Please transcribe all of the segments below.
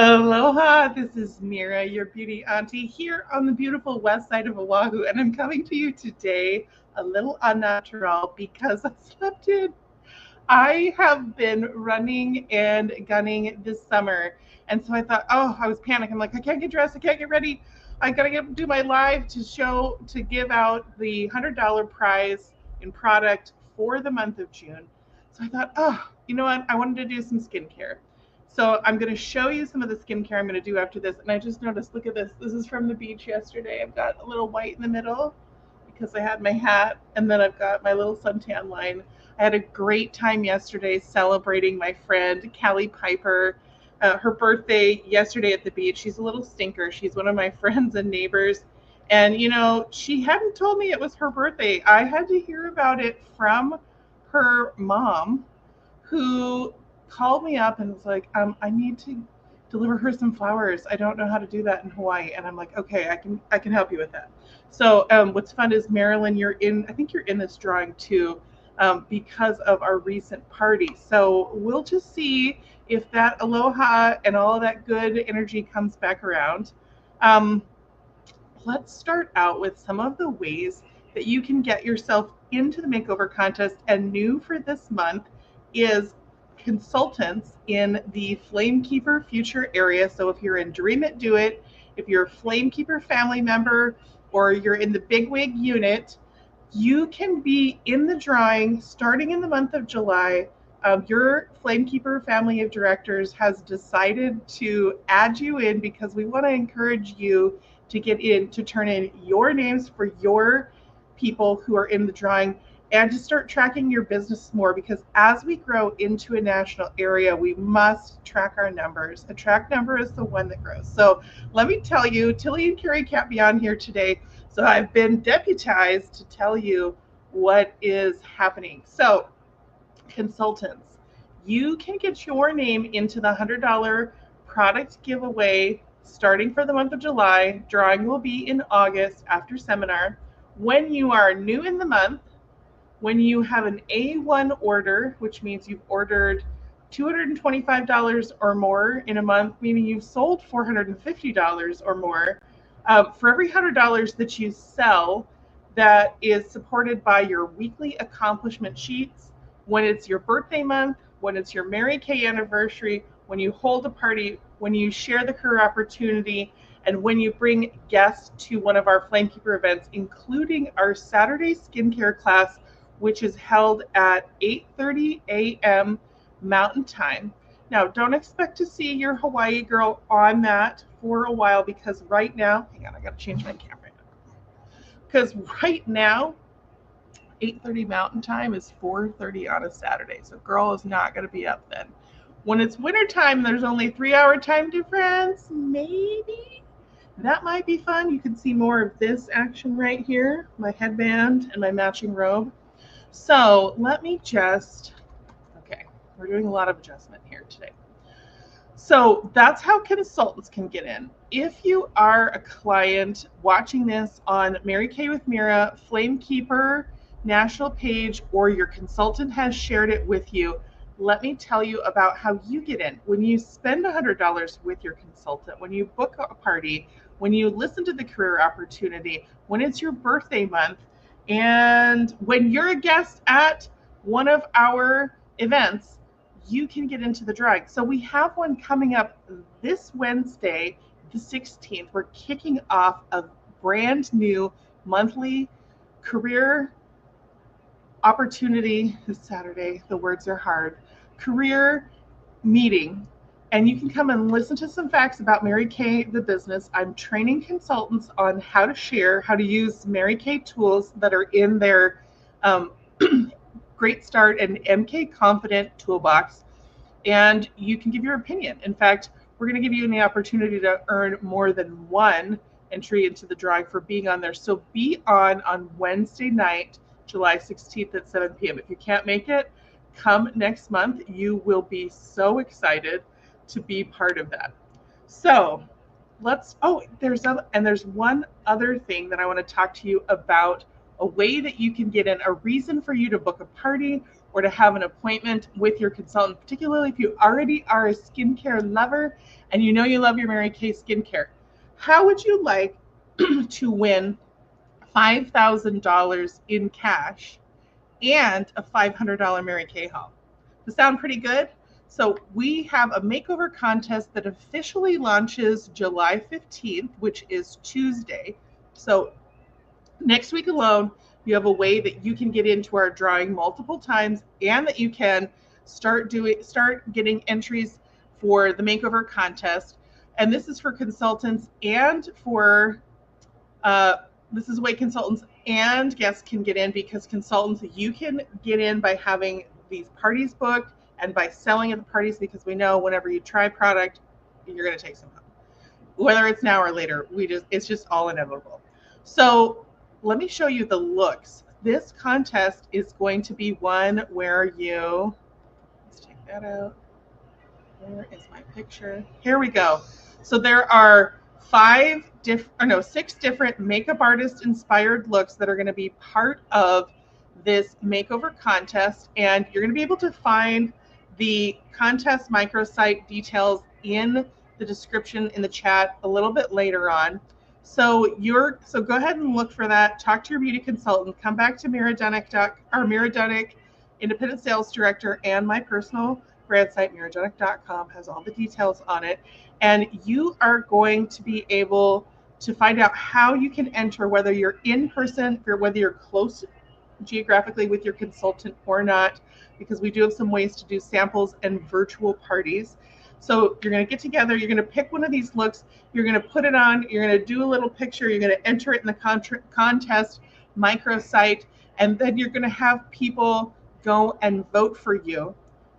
Aloha, this is Mira, your beauty auntie, here on the beautiful west side of Oahu, and I'm coming to you today a little unnatural because I slept in. I have been running and gunning this summer, and so I thought, oh, I was panicking. I'm like, I can't get dressed, I can't get ready. I gotta do my live to give out the $100 prize in product for the month of June. So I thought, oh, you know what? I wanted to do some skincare. So I'm going to show you some of the skincare I'm going to do after this. And I just noticed, look at this. This is from the beach yesterday. I've got a little white in the middle because I had my hat, and then I've got my little suntan line. I had a great time yesterday celebrating my friend Callie Piper. Her birthday yesterday at the beach. She's a little stinker. She's one of my friends and neighbors. And, she hadn't told me it was her birthday. I had to hear about it from her mom, who called me up and was like, I need to deliver her some flowers. I don't know how to do that in Hawaii. And I'm like, okay, I can help you with that. So what's fun is Marilyn, I think you're in this drawing too, because of our recent party. So we'll just see if that aloha and all of that good energy comes back around. Um, let's start out with some of the ways that you can get yourself into the makeover contest. And new for this month is consultants in the Flamekeeper Future area. So if you're in Dream It, Do It, if you're a Flamekeeper family member, or you're in the Bigwig unit, you can be in the drawing starting in the month of July. Your Flamekeeper family of directors has decided to add you in because we want to encourage you to get in, to turn in your names for your people who are in the drawing, and to start tracking your business more, because as we grow into a national area, we must track our numbers. A track number is the one that grows. So let me tell you, Tilly and Carrie can't be on here today, so I've been deputized to tell you what is happening. So consultants, you can get your name into the $100 product giveaway starting for the month of July. Drawing will be in August after seminar. When you are new in the month, when you have an A1 order, which means you've ordered $225 or more in a month, meaning you've sold $450 or more, for every $100 that you sell that is supported by your weekly accomplishment sheets, when it's your birthday month, when it's your Mary Kay anniversary, when you hold a party, when you share the career opportunity, and when you bring guests to one of our Flamekeeper events, including our Saturday skincare class, which is held at 8:30 a.m. Mountain Time. Now, don't expect to see your Hawaii girl on that for a while, because right now, hang on, I got to change my camera. Because right now, 8:30 Mountain Time is 4:30 on a Saturday. So girl is not going to be up then. When it's winter time, there's only 3-hour time difference. Maybe that might be fun. You can see more of this action right here, my headband and my matching robe. So let me okay, we're doing a lot of adjustment here today. So that's how consultants can get in. If you are a client watching this on Mary Kay with Mira, Flamekeeper national page, or your consultant has shared it with you, let me tell you about how you get in. When you spend $100 with your consultant, when you book a party, when you listen to the career opportunity, when it's your birthday month, and when you're a guest at one of our events, you can get into the drawing. So we have one coming up this Wednesday, the 16th. We're kicking off a brand new monthly career opportunity. This Saturday, the words are hard, career meeting. And you can come and listen to some facts about Mary Kay, the business. I'm training consultants on how to share, how to use Mary Kay tools that are in their Great Start and MK Confident toolbox. And you can give your opinion. In fact, we're going to give you the opportunity to earn more than one entry into the drawing for being on there. So be on Wednesday night, July 16th at 7 p.m. If you can't make it, come next month. You will be so excited to be part of that. So there's one other thing that I want to talk to you about, a way that you can get in, a reason for you to book a party or to have an appointment with your consultant, particularly if you already are a skincare lover and you know you love your Mary Kay skincare. How would you like to win $5,000 in cash and a $500 Mary Kay haul? Does that sound pretty good? So we have a makeover contest that officially launches July 15th, which is Tuesday. So next week alone, you have a way that you can get into our drawing multiple times and that you can start getting entries for the makeover contest. And this is for consultants and for this is the way consultants and guests can get in, because consultants, you can get in by having these parties booked and by selling at the parties, because we know whenever you try product, you're going to take some home. Whether it's now or later, it's just all inevitable. So let me show you the looks. This contest is going to be one where let's take that out. Where is my picture? Here we go. So there are 6 different makeup artist inspired looks that are going to be part of this makeover contest, and you're going to be able to find the contest microsite details in the description in the chat a little bit later on. So go ahead and look for that. Talk to your beauty consultant. Come back to Mira Dunnick, Independent Sales Director, and my personal brand site, miradunnick.com, has all the details on it. And you are going to be able to find out how you can enter, whether you're in person or whether you're close geographically with your consultant or not, because we do have some ways to do samples and virtual parties. So you're going to get together, you're going to pick one of these looks, you're going to put it on, you're going to do a little picture, you're going to enter it in the contest microsite, and then you're going to have people go and vote for you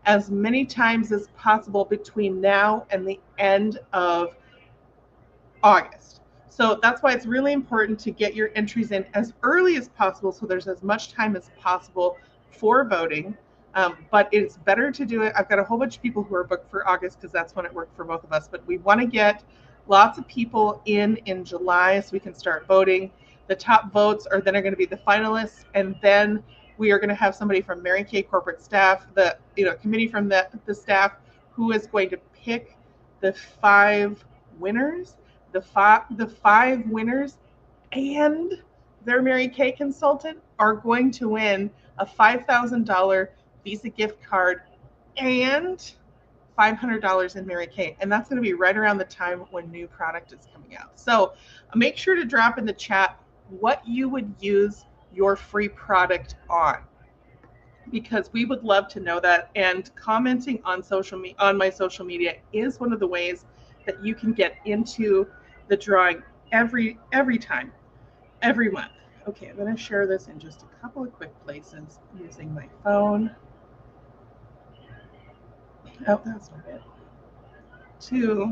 as many times as possible between now and the end of August. So that's why it's really important to get your entries in as early as possible, so there's as much time as possible for voting. But it's better to do it. I've got a whole bunch of people who are booked for August because that's when it worked for both of us. But we want to get lots of people in July so we can start voting. The top votes are then going to be the finalists, and then we are going to have somebody from Mary Kay corporate staff, the committee from the staff, who is going to pick the 5 winners. The five winners and their Mary Kay consultant are going to win a $5,000 Visa gift card and $500 in Mary Kay, and that's going to be right around the time when new product is coming out. So make sure to drop in the chat what you would use your free product on, because we would love to know that. And commenting on my social media is one of the ways that you can get into the drawing every time, every month. Okay, I'm going to share this in just a couple of quick places using my phone. Oh, that's not it. 2.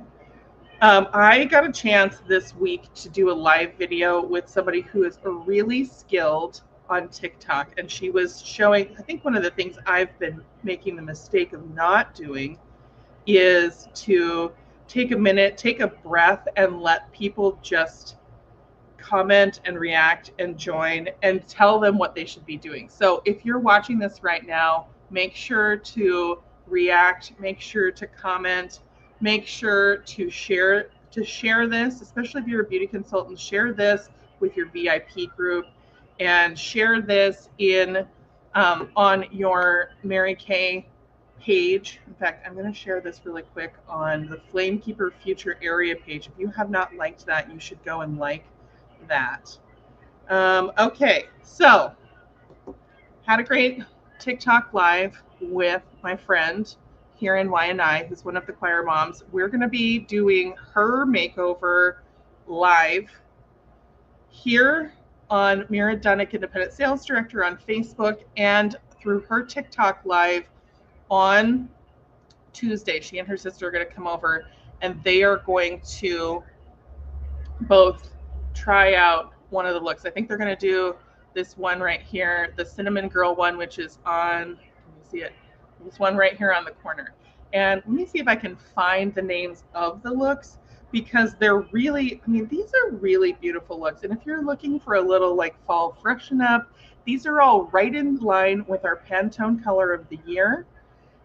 I got a chance this week to do a live video with somebody who is really skilled on TikTok, and she was showing, I think one of the things I've been making the mistake of not doing is to take a minute, take a breath, and let people just comment and react and join and tell them what they should be doing. So if you're watching this right now, make sure to react, make sure to comment, make sure to share this, especially if you're a beauty consultant. Share this with your VIP group, and share this on your Mary Kay page. In fact, I'm going to share this really quick on the Flamekeeper Future Area page. If you have not liked that, you should go and like that. Okay, so had a great TikTok live with my friend here in Waianae, who's one of the choir moms. We're going to be doing her makeover live here on Mira Dunnick, Independent Sales Director, on Facebook, and through her TikTok live on Tuesday. She and her sister are going to come over, and they are going to both try out one of the looks. I think they're going to do this one right here, the Cinnamon Girl one, which is on, let me see it, this one right here on the corner. And let me see if I can find the names of the looks, because they're really, I mean, these are really beautiful looks. And if you're looking for a little like fall freshen up, these are all right in line with our Pantone color of the year.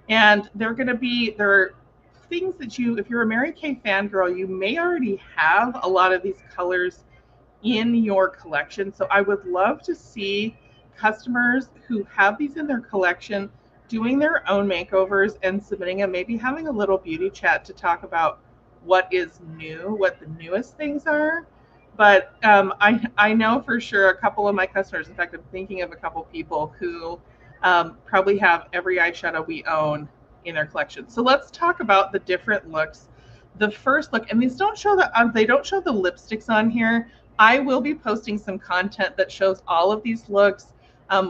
And they're things that you, if you're a Mary Kay fangirl, you may already have a lot of these colors in your collection. So I would love to see customers who have these in their collection doing their own makeovers and submitting them, maybe having a little beauty chat to talk about what is new, what the newest things are. But I know for sure a couple of my customers, in fact, I'm thinking of a couple people who probably have every eyeshadow we own in their collection. So let's talk about the different looks. The first look, and these don't show they don't show the lipsticks on here. I will be posting some content that shows all of these looks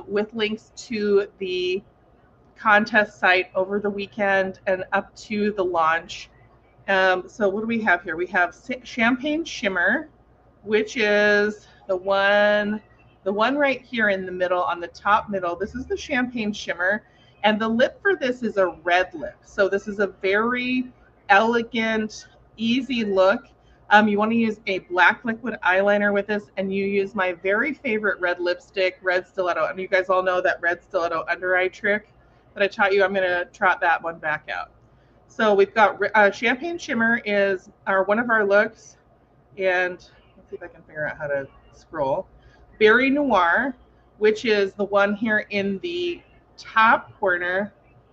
with links to the contest site over the weekend and up to the launch. So what do we have here? We have Champagne Shimmer, which is the one right here in the middle, on the top middle. This is the Champagne Shimmer, and the lip for this is a red lip. So this is a very elegant, easy look. You want to use a black liquid eyeliner with this, and you use my very favorite red lipstick, Red Stiletto. And you guys all know that Red Stiletto under eye trick that I taught you. I'm going to trot that one back out. So we've got Champagne Shimmer is one of our looks, and let's see if I can figure out how to scroll. Berry Noir, which is the one here in the top corner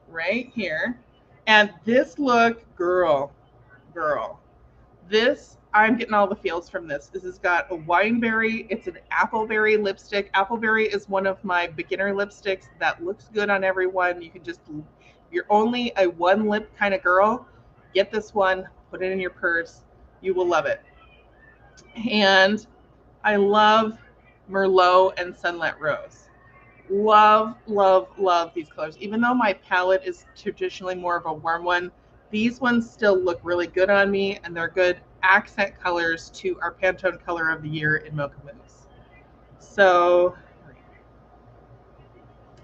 right here. And this look, girl, this, I'm getting all the feels from this. This has got a wineberry, it's an appleberry lipstick. Appleberry is one of my beginner lipsticks that looks good on everyone. You can just, if you're only a one lip kind of girl, get this one, put it in your purse. You will love it. And I love Merlot and Sunlit Rose. Love, love, love these colors. Even though my palette is traditionally more of a warm one, these ones still look really good on me, and they're good accent colors to our Pantone color of the year in Mocha Mousse. So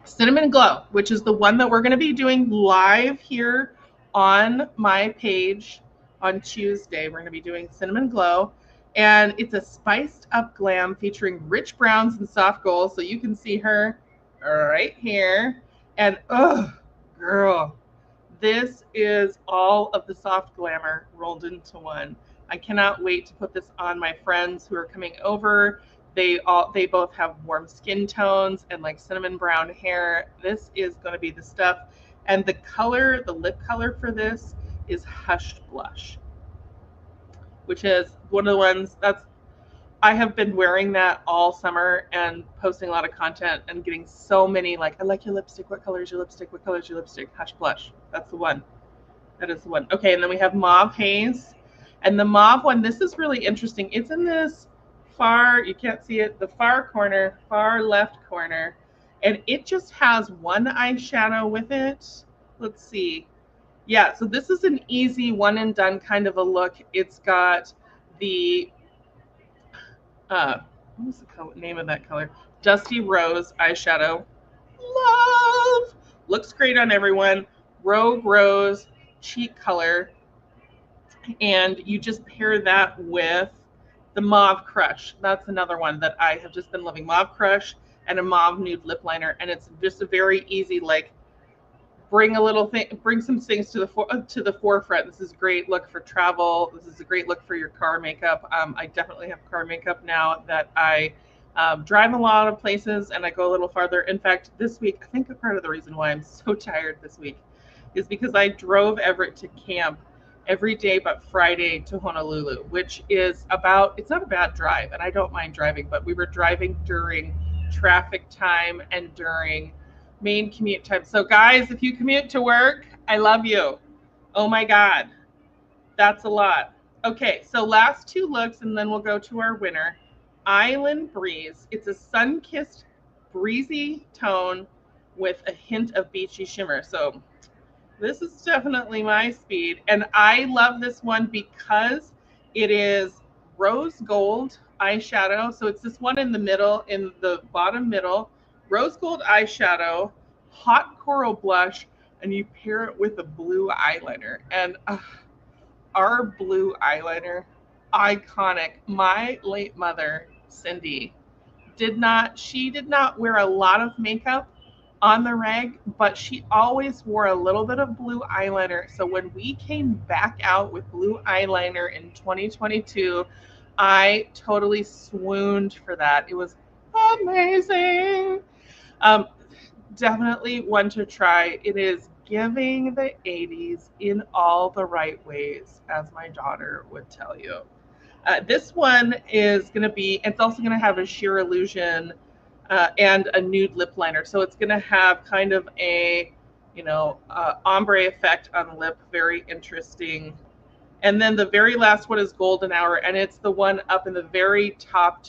Cinnamon Glow, which is the one that we're going to be doing live here on my page on Tuesday. We're going to be doing Cinnamon Glow, and it's a spiced up glam featuring rich browns and soft gold. So you can see her right here. And oh, girl, this is all of the soft glamour rolled into one. I cannot wait to put this on my friends who are coming over. They both have warm skin tones and like cinnamon brown hair. This is going to be the stuff. And the color, the lip color for this is Hushed Blush, which is one of the ones that's, I have been wearing that all summer and posting a lot of content and getting so many like, I like your lipstick. What color is your lipstick? What color is your lipstick? Hush Blush. That's the one. That is the one. Okay, and then we have Mauve Haze. And the mauve one, this is really interesting. It's in this far, you can't see it, the far corner, far left corner. And it just has one eyeshadow with it. Let's see. Yeah, so this is an easy one and done kind of a look. It's got the what was the name of that color? Dusty Rose eyeshadow. Love! Looks great on everyone. Rogue Rose cheek color. And you just pair that with the Mauve Crush. That's another one that I have just been loving. Mauve Crush and a Mauve Nude Lip Liner. And it's just a very easy, like, bring some things to the forefront. This is a great look for travel. This is a great look for your car makeup. I definitely have car makeup now that I drive a lot of places and I go a little farther. In fact, this week, I think a part of the reason why I'm so tired this week is because I drove Everett to camp every day but Friday to Honolulu, which is it's not a bad drive, and I don't mind driving, but we were driving during traffic time and during main commute time. So guys, if you commute to work, I love you. Oh my God, that's a lot. Okay, so last two looks and then we'll go to our winner. Island Breeze. It's a sun-kissed breezy tone with a hint of beachy shimmer. So this is definitely my speed. And I love this one because it is rose gold eyeshadow. So it's this one in the middle, in the bottom middle, rose gold eyeshadow, hot coral blush, and you pair it with a blue eyeliner. And our blue eyeliner, iconic. My late mother, Cindy, she did not wear a lot of makeup on the reg, but she always wore a little bit of blue eyeliner. So when we came back out with blue eyeliner in 2022, I totally swooned for that. It was amazing. Um, Definitely one to try. It is giving the 80s in all the right ways, as my daughter would tell you. This one is going to be, it's also going to have a sheer illusion and a nude lip liner. So it's going to have kind of a, ombre effect on the lip. Very interesting. And then the very last one is Golden Hour, and it's the one up in the very top.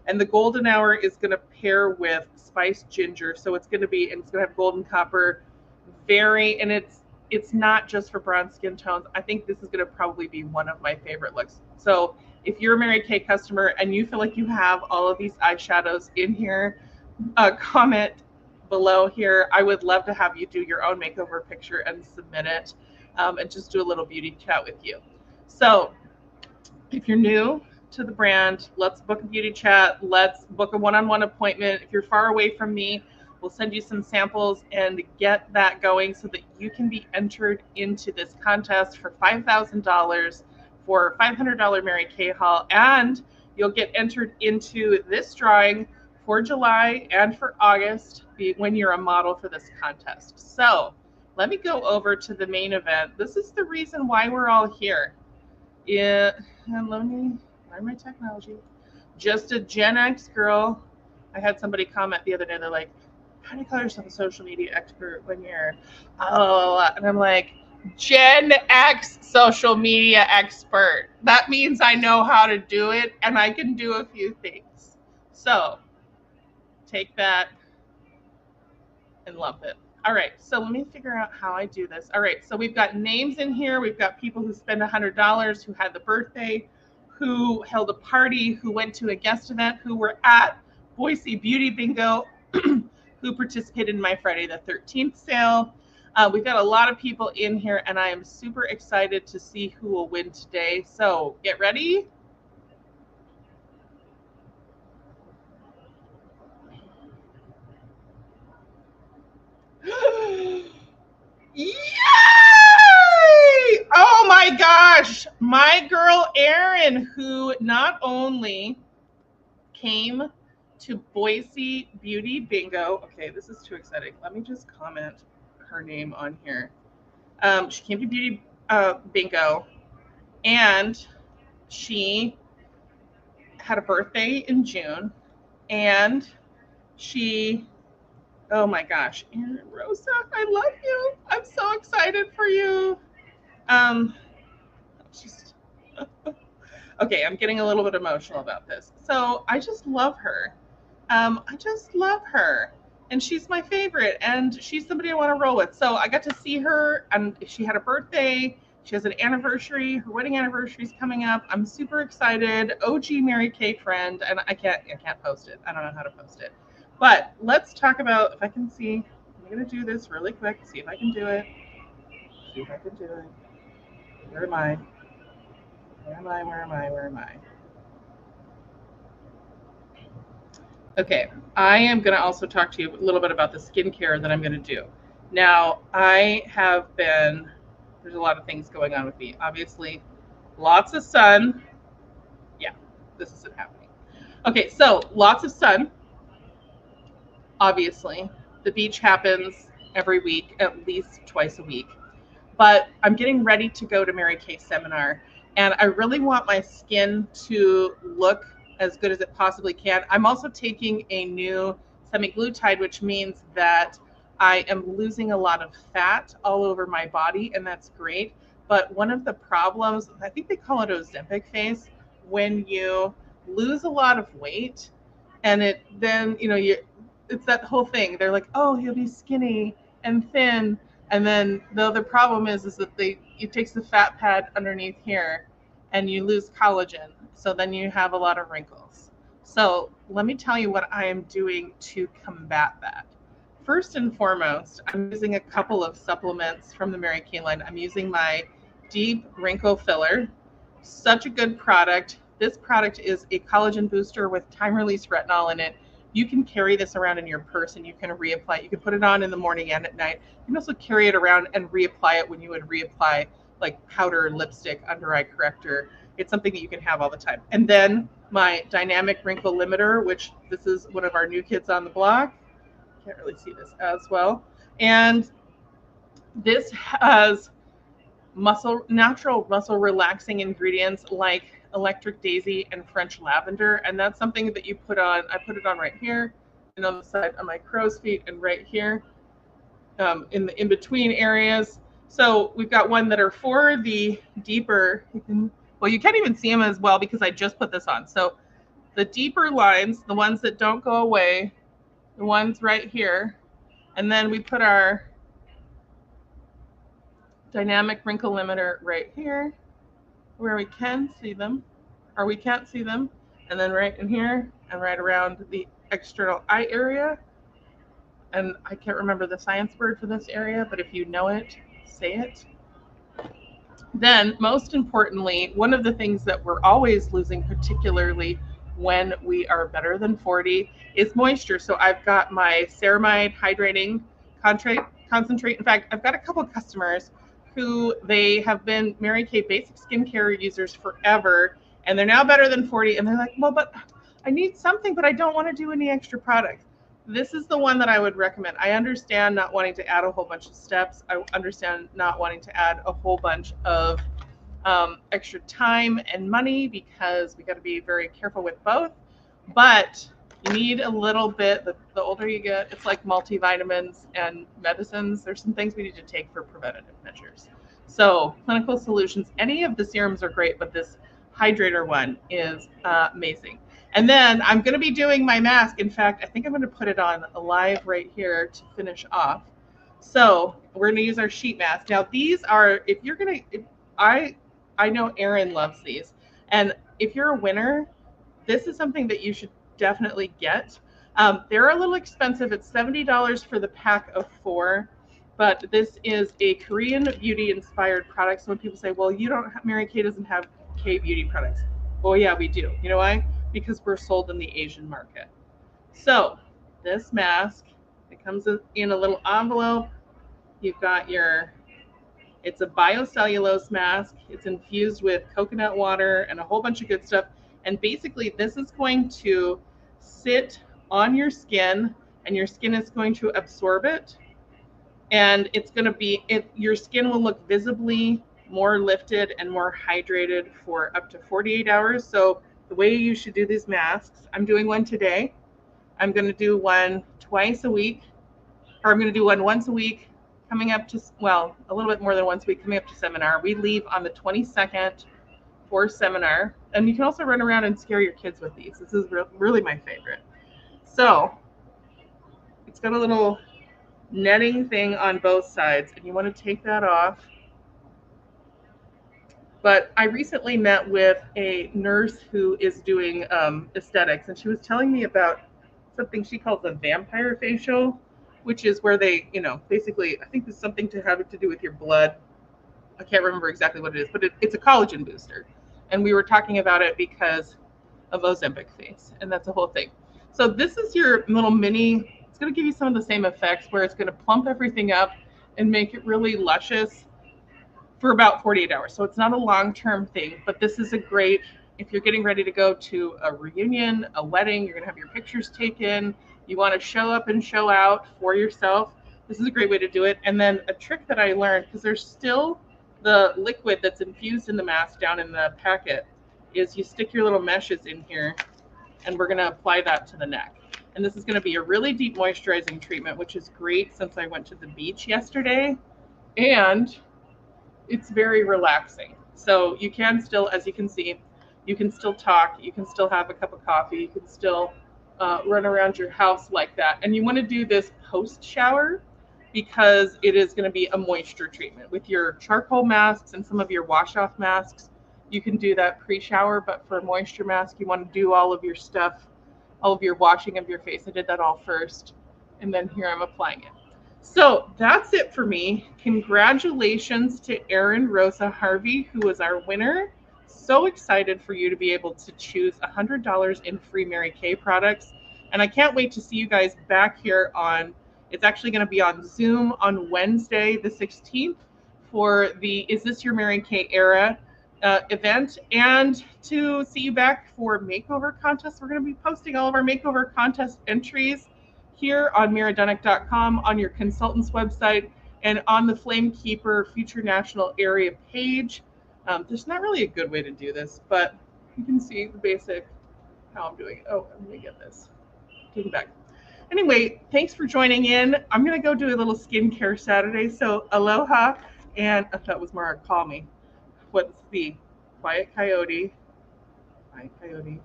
And the Golden Hour is going to pair with Spiced Ginger. So it's going to have golden copper, and it's not just for bronze skin tones. I think this is going to probably be one of my favorite looks. So if you're a Mary Kay customer and you feel like you have all of these eyeshadows in here, comment below here. I would love to have you do your own makeover picture and submit it, and just do a little beauty chat with you. So if you're new to the brand, let's book a beauty chat. Let's book a one-on-one appointment. If you're far away from me, we'll send you some samples and get that going so that you can be entered into this contest for $5,000 for $500 Mary Kay haul, and you'll get entered into this drawing for July and for August when you're a model for this contest. So let me go over to the main event. This is the reason why we're all here. And let me find my technology. Just a Gen X girl. I had somebody comment the other day. They're like, how do you call yourself a social media expert when you're, and I'm like, Gen X social media expert. That means I know how to do it and I can do a few things. So take that and lump it. All right, so let me figure out how I do this. All right, so we've got names in here. We've got people who spend $100, who had the birthday, who held a party, who went to a guest event, who were at Boise Beauty Bingo, who participated in my Friday the 13th sale. We've got a lot of people in here, and I am super excited to see who will win today. So get ready. Yay! Oh my gosh. My girl Erin, who not only came to Boise Beauty Bingo. Okay, this is too exciting. Let me just comment her name on here. She came to Beauty Bingo, and she had a birthday in June, and she, oh my gosh, Erin Rosa, I love you. I'm so excited for you. Okay, I'm getting a little bit emotional about this. So I just love her. I just love her. And she's my favorite, and she's somebody I want to roll with. So I got to see her, and she had a birthday. She has an anniversary. Her wedding anniversary is coming up. I'm super excited. OG Mary Kay friend, and I can't post it. I don't know how to post it. But let's talk about, if I can see, I'm going to do this really quick, see if I can do it. Where am I? Where am I? Okay, I am going to also talk to you a little bit about the skincare that I'm going to do. Now, there's a lot of things going on with me. Obviously, lots of sun. Yeah, this isn't happening. Okay, so lots of sun. Obviously, the beach happens every week, at least twice a week. But I'm getting ready to go to Mary Kay seminar, and I really want my skin to look as good as it possibly can. I'm also taking a new semaglutide, which means that I am losing a lot of fat all over my body, and that's great. But one of the problems, I think they call it Ozempic face, when you lose a lot of weight, and it's that whole thing. They're like, oh, you'll be skinny and thin. And then the other problem is that it takes the fat pad underneath here and you lose collagen. So then you have a lot of wrinkles. So let me tell you what I am doing to combat that. first and foremost, I'm using a couple of supplements from the Mary Kay line. I'm using my Deep Wrinkle Filler. Such a good product. This product is a collagen booster with time-release retinol in it. You can carry this around in your purse and you can reapply it. You can put it on in the morning and at night. You can also carry it around and reapply it when you would reapply like powder, lipstick, under eye corrector. It's something that you can have all the time. And then my Dynamic Wrinkle Limiter, which this is one of our new kids on the block. Can't really see this as well. And this has natural muscle relaxing ingredients like electric daisy and French lavender. And that's something that you put on. I put it on right here and on the side of my crow's feet and right here in the in-between areas. So we've got one that are for the deeper, well, you can't even see them as well because I just put this on. So the deeper lines, the ones that don't go away, the ones right here, and then we put our Dynamic Wrinkle Limiter right here where we can see them, or we can't see them, and then right in here and right around the external eye area. And I can't remember the science word for this area, but if you know it, say it. Then, most importantly, one of the things that we're always losing, particularly when we are better than 40, is moisture. So I've got my Ceramide Hydrating Concentrate. In fact, I've got a couple of customers who they have been Mary Kay basic skincare users forever, and they're now better than 40, and they're like, well, but I need something, but I don't want to do any extra products. This is the one that I would recommend. I understand not wanting to add a whole bunch of steps. I understand not wanting to add a whole bunch of extra time and money because we got to be very careful with both. But you need a little bit, the older you get, it's like multivitamins and medicines. There's some things we need to take for preventative measures. So Clinical Solutions, any of the serums are great, but this hydrator one is amazing. And then I'm going to be doing my mask. In fact, I think I'm going to put it on live right here to finish off. So we're going to use our sheet mask. Now these are, if you're going to, I know Erin loves these. And if you're a winner, this is something that you should definitely get. They're a little expensive. It's $70 for the pack of 4. But this is a Korean beauty inspired product. So when people say, well, you don't have, Mary Kay doesn't have K beauty products. Oh yeah, we do. You know why? Because we're sold in the Asian market. So this mask, it comes in a little envelope. You've got your, it's a biocellulose mask. It's infused with coconut water and a whole bunch of good stuff. And basically this is going to sit on your skin and your skin is going to absorb it. And it's going to be, your skin will look visibly more lifted and more hydrated for up to 48 hours. So the way you should do these masks, I'm doing one today. I'm going to do one twice a week, or I'm going to do one once a week coming up to, well, a little bit more than once a week coming up to seminar. We leave on the 22nd for seminar. And you can also run around and scare your kids with these. This is really my favorite. So it's got a little netting thing on both sides, and you want to take that off. But I recently met with a nurse who is doing aesthetics, and she was telling me about something she calls a vampire facial, which is where they, you know, basically, I think it's something to have to do with your blood. I can't remember exactly what it is, but it's a collagen booster. And we were talking about it because of Ozempic face, and that's a whole thing. So this is your little mini, it's going to give you some of the same effects where it's going to plump everything up and make it really luscious for about 48 hours. So it's not a long-term thing, but this is a great, if you're getting ready to go to a reunion, a wedding, you're going to have your pictures taken, you want to show up and show out for yourself, this is a great way to do it. And then a trick that I learned, because there's still the liquid that's infused in the mask down in the packet, is you stick your little meshes in here, and we're going to apply that to the neck. And this is going to be a really deep moisturizing treatment, which is great since I went to the beach yesterday. And it's very relaxing. So you can still, as you can see, you can still talk, you can still have a cup of coffee, you can still run around your house like that. And you want to do this post shower because it is going to be a moisture treatment. With your charcoal masks and some of your wash off masks, you can do that pre-shower, but for a moisture mask, you want to do all of your stuff, all of your washing of your face. I did that all first. and then here I'm applying it. So that's it for me. Congratulations to Erin Rosa Harvey, who was our winner. So excited for you to be able to choose $100 in free Mary Kay products. And I can't wait to see you guys back here on, it's actually going to be on Zoom on Wednesday, the 16th, for the Is This Your Mary Kay Era event, and to see you back for makeover contests. We're going to be posting all of our makeover contest entries here on miradunick.com, on your consultant's website, and on the Flamekeeper Future National Area page. There's not really a good way to do this, but you can see the basic how I'm doing it. Oh, I'm going to get this. Take it back. Anyway, thanks for joining in. I'm going to go do a little skincare Saturday. So aloha, and that was Mara, call me. What's the Quiet Coyote? Quiet Coyote.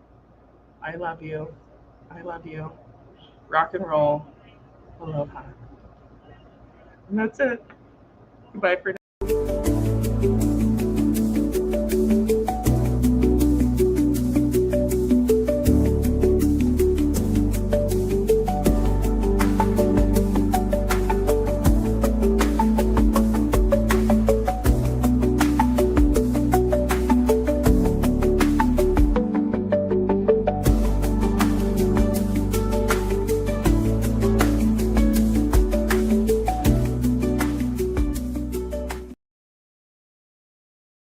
I love you. I love you. Rock and roll. Aloha. And that's it. Goodbye for now.